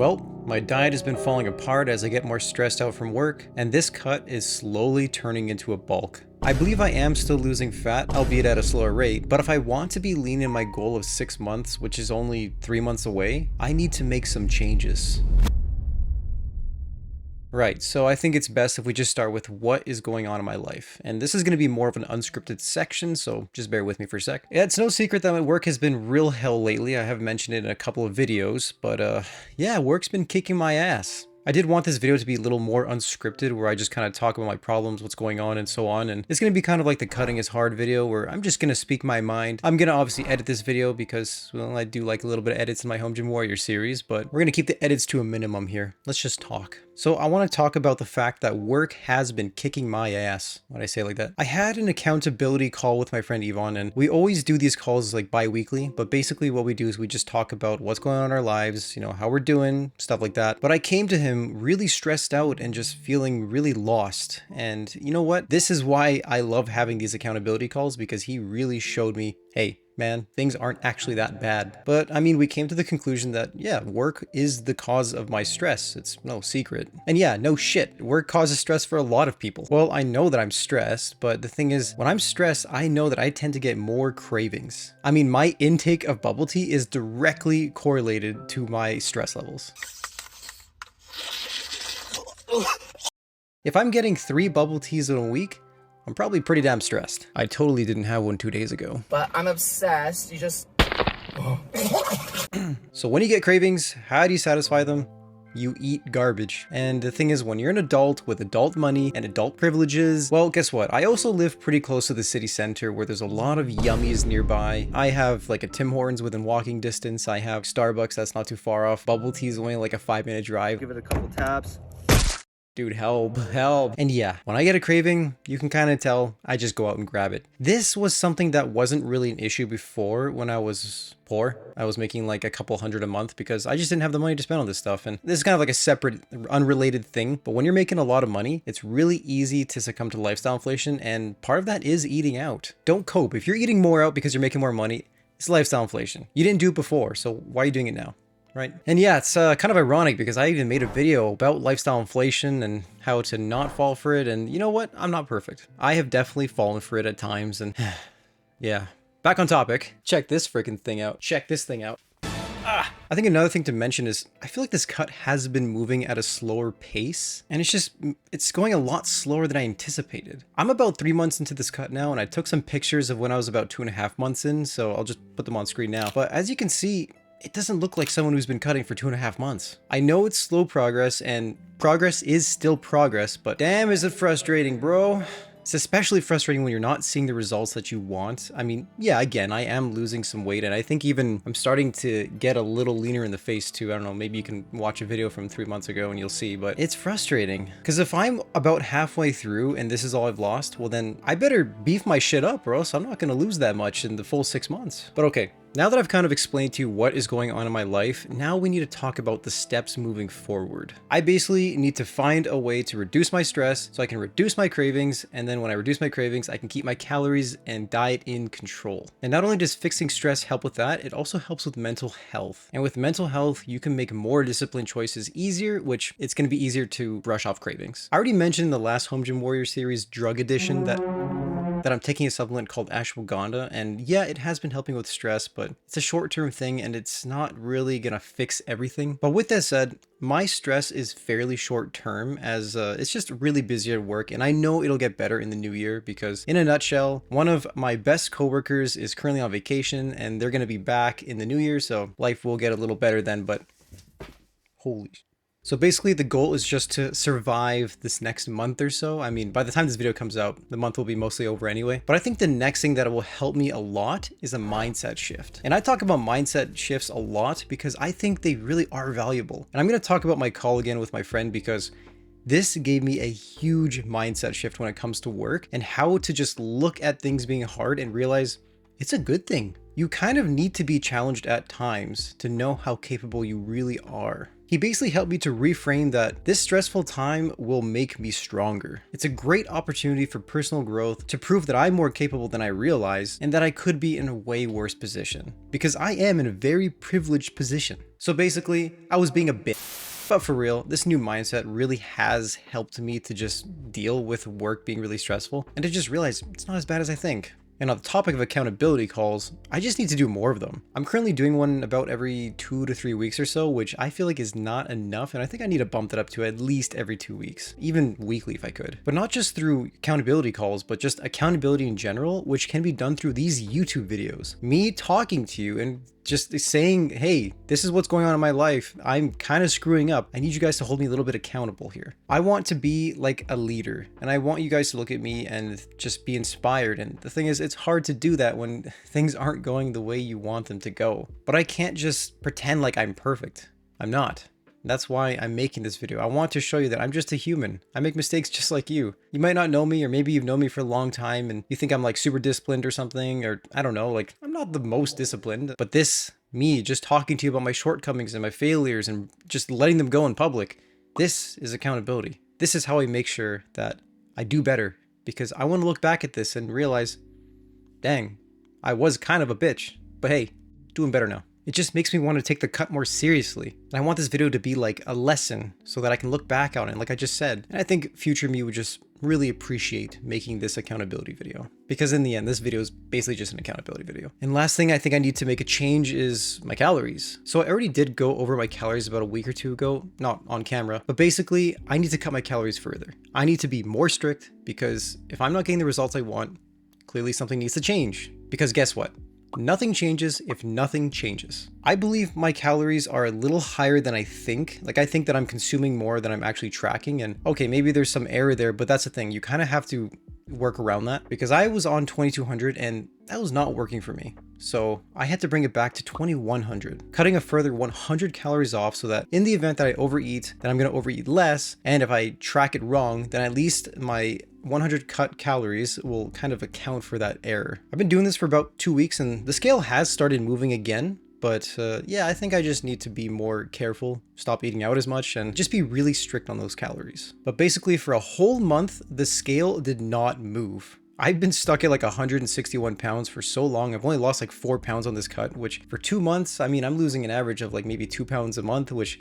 Well, my diet has been falling apart as I get more stressed out from work, and this cut is slowly turning into a bulk. I believe I am still losing fat, albeit at a slower rate, but if I want to be lean in my goal of 6 months, which is only 3 months away, I need to make some changes. Right, so I think it's best if we just start with what is going on in my life. And this is going to be more of an unscripted section, so just bear with me for a sec. Yeah, it's no secret that my work has been real hell lately. I have mentioned it in a couple of videos, but yeah, work's been kicking my ass. I did want this video to be a little more unscripted, where I just kind of talk about my problems, what's going on, and so on. And it's going to be kind of like the cutting is hard video, where I'm just going to speak my mind. I'm going to obviously edit this video because, well, I do like a little bit of edits in my Home Gym Warrior series, but we're going to keep the edits to a minimum here. Let's just talk. So I want to talk about the fact that work has been kicking my ass. When I say it like that, I had an accountability call with my friend Yvonne, and we always do these calls like bi-weekly, but basically what we do is we just talk about what's going on in our lives, you know, how we're doing, stuff like that. But I came to him really stressed out and just feeling really lost. And you know what? This is why I love having these accountability calls, because he really showed me, hey, man, things aren't actually that bad. But I mean, we came to the conclusion that, yeah, work is the cause of my stress. It's no secret. And yeah, no shit, work causes stress for a lot of people. Well, I know that I'm stressed, but the thing is, when I'm stressed, I know that I tend to get more cravings. I mean, my intake of bubble tea is directly correlated to my stress levels. If I'm getting 3 bubble teas in a week, I'm probably pretty damn stressed. I totally didn't have one 2 days ago. But I'm obsessed, you just... So when you get cravings, how do you satisfy them? You eat garbage. And the thing is, when you're an adult with adult money and adult privileges, well, guess what? I also live pretty close to the city center where there's a lot of yummies nearby. I have like a Tim Hortons within walking distance. I have Starbucks that's not too far off. Bubble tea is only like a 5-minute drive. Give it a couple taps. Dude, help. And yeah, when I get a craving, you can kind of tell I just go out and grab it. This was something that wasn't really an issue before when I was poor. I was making like a couple hundred a month because I just didn't have the money to spend on this stuff. And this is kind of like a separate, unrelated thing. But when you're making a lot of money, it's really easy to succumb to lifestyle inflation. And part of that is eating out. Don't cope. If you're eating more out because you're making more money, it's lifestyle inflation. You didn't do it before, so why are you doing it now? Right? And yeah, it's kind of ironic because I even made a video about lifestyle inflation and how to not fall for it. And you know what? I'm not perfect. I have definitely fallen for it at times. And yeah, back on topic. Check this freaking thing out. Check this thing out. I think another thing to mention is I feel like this cut has been moving at a slower pace, and it's going a lot slower than I anticipated. I'm about 3 months into this cut now, and I took some pictures of when I was about 2.5 months in, so I'll just put them on screen now. But as you can see, it doesn't look like someone who's been cutting for 2.5 months. I know it's slow progress, and progress is still progress, but damn is it frustrating, bro. It's especially frustrating when you're not seeing the results that you want. I mean, yeah, again, I am losing some weight, and I think even I'm starting to get a little leaner in the face too. I don't know, maybe you can watch a video from 3 months ago and you'll see, but it's frustrating. Because if I'm about halfway through and this is all I've lost, well then I better beef my shit up, or else I'm not gonna lose that much in the full 6 months. But okay. Now that I've kind of explained to you what is going on in my life, now we need to talk about the steps moving forward. I basically need to find a way to reduce my stress so I can reduce my cravings, and then when I reduce my cravings, I can keep my calories and diet in control. And not only does fixing stress help with that, it also helps with mental health. And with mental health, you can make more disciplined choices easier, which it's going to be easier to brush off cravings. I already mentioned in the last Home Gym Warrior series drug edition that I'm taking a supplement called ashwagandha, and yeah, it has been helping with stress, but it's a short-term thing and it's not really gonna fix everything. But with that said, my stress is fairly short-term, as it's just really busy at work, and I know it'll get better in the new year because, in a nutshell, one of my best coworkers is currently on vacation and they're gonna be back in the new year, so life will get a little better then. But holy. So basically the goal is just to survive this next month or so. I mean, by the time this video comes out, the month will be mostly over anyway. But I think the next thing that will help me a lot is a mindset shift. And I talk about mindset shifts a lot because I think they really are valuable. And I'm going to talk about my call again with my friend because this gave me a huge mindset shift when it comes to work and how to just look at things being hard and realize it's a good thing. You kind of need to be challenged at times to know how capable you really are. He basically helped me to reframe that this stressful time will make me stronger. It's a great opportunity for personal growth to prove that I'm more capable than I realize and that I could be in a way worse position. Because I am in a very privileged position. So basically, I was being a bitch. But for real, this new mindset really has helped me to just deal with work being really stressful and to just realize it's not as bad as I think. And on the topic of accountability calls, I just need to do more of them. I'm currently doing one about every 2 to 3 weeks or so, which I feel like is not enough, and I think I need to bump that up to at least every 2 weeks, even weekly if I could. But not just through accountability calls, but just accountability in general, which can be done through these YouTube videos. Me talking to you and just saying, hey, this is what's going on in my life. I'm kind of screwing up. I need you guys to hold me a little bit accountable here. I want to be like a leader, and I want you guys to look at me and just be inspired. And the thing is, it's hard to do that when things aren't going the way you want them to go. But I can't just pretend like I'm perfect. I'm not. That's why I'm making this video. I want to show you that I'm just a human. I make mistakes just like you. You might not know me, or maybe you've known me for a long time and you think I'm like super disciplined or something, or I don't know, like I'm not the most disciplined, but this, me just talking to you about my shortcomings and my failures and just letting them go in public, this is accountability. This is how I make sure that I do better, because I want to look back at this and realize, dang, I was kind of a bitch, but hey, doing better now. It just makes me want to take the cut more seriously. And I want this video to be like a lesson so that I can look back on it, like I just said. And I think future me would just really appreciate making this accountability video. Because in the end, this video is basically just an accountability video. And last thing I think I need to make a change is my calories. So I already did go over my calories about a week or two ago, not on camera, but basically I need to cut my calories further. I need to be more strict, because if I'm not getting the results I want, clearly something needs to change. Because guess what? Nothing changes if nothing changes. I believe my calories are a little higher than I think. Like, I think that I'm consuming more than I'm actually tracking, and okay, maybe there's some error there, but that's the thing. You kind of have to work around that, because I was on 2200 and that was not working for me. So I had to bring it back to 2100, cutting a further 100 calories off, so that in the event that I overeat, then I'm going to overeat less. And if I track it wrong, then at least my 100 cut calories will kind of account for that error. I've been doing this for about 2 weeks and the scale has started moving again. But yeah, I think I just need to be more careful, stop eating out as much, and just be really strict on those calories. But basically for a whole month, the scale did not move. I've been stuck at like 161 pounds for so long. I've only lost like 4 pounds on this cut, which for 2 months, I mean, I'm losing an average of like maybe 2 pounds a month, which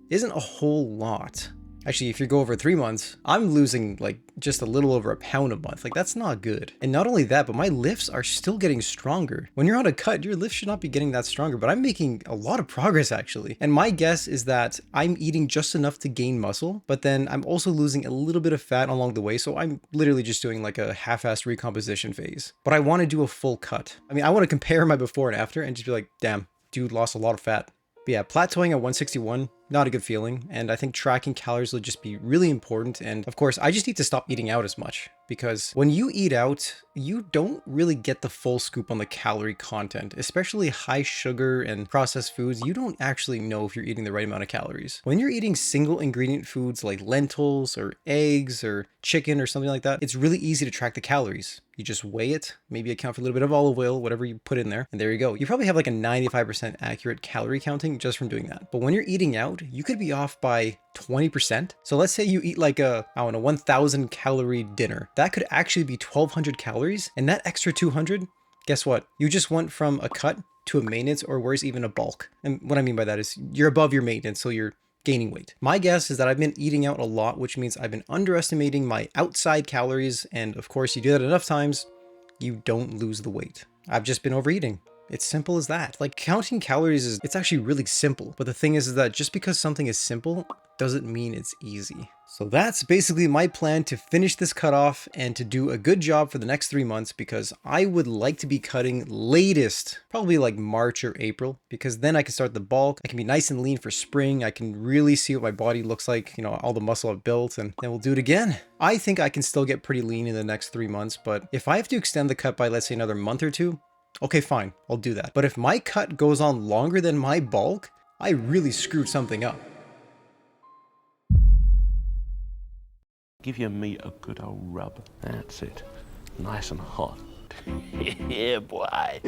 isn't a whole lot. Actually, if you go over 3 months, I'm losing like just a little over a pound a month. Like, that's not good. And not only that, but my lifts are still getting stronger. When you're on a cut, your lifts should not be getting that stronger, but I'm making a lot of progress actually. And my guess is that I'm eating just enough to gain muscle, but then I'm also losing a little bit of fat along the way. So I'm literally just doing like a half-assed recomposition phase. But I want to do a full cut. I mean, I want to compare my before and after and just be like, damn, dude lost a lot of fat. But yeah, plateauing at 161, not a good feeling. And I think tracking calories will just be really important. And of course, I just need to stop eating out as much, because when you eat out, you don't really get the full scoop on the calorie content, especially high sugar and processed foods. You don't actually know if you're eating the right amount of calories. When you're eating single ingredient foods like lentils or eggs or chicken or something like that, it's really easy to track the calories. You just weigh it, maybe account for a little bit of olive oil, whatever you put in there, and there you go. You probably have like a 95% accurate calorie counting just from doing that. But when you're eating out, you could be off by 20%. So let's say you eat like a, I don't know, 1000 calorie dinner. That could actually be 1200 calories, and that extra 200, guess what? You just went from a cut to a maintenance, or worse, even a bulk. And what I mean by that is you're above your maintenance, so you're gaining weight. My guess is that I've been eating out a lot, which means I've been underestimating my outside calories. And of course, you do that enough times, you don't lose the weight. I've just been overeating. It's simple as that. Like, counting calories it's actually really simple. But the thing is that just because something is simple doesn't mean it's easy. So that's basically my plan to finish this cut off and to do a good job for the next 3 months, because I would like to be cutting latest, probably like March or April, because then I can start the bulk. I can be nice and lean for spring. I can really see what my body looks like, you know, all the muscle I've built, and then we'll do it again. I think I can still get pretty lean in the next 3 months, but if I have to extend the cut by, let's say, another month or two, okay, fine, I'll do that. But if my cut goes on longer than my bulk, I really screwed something up. Give your meat a good old rub. That's it. Nice and hot. Yeah, boy.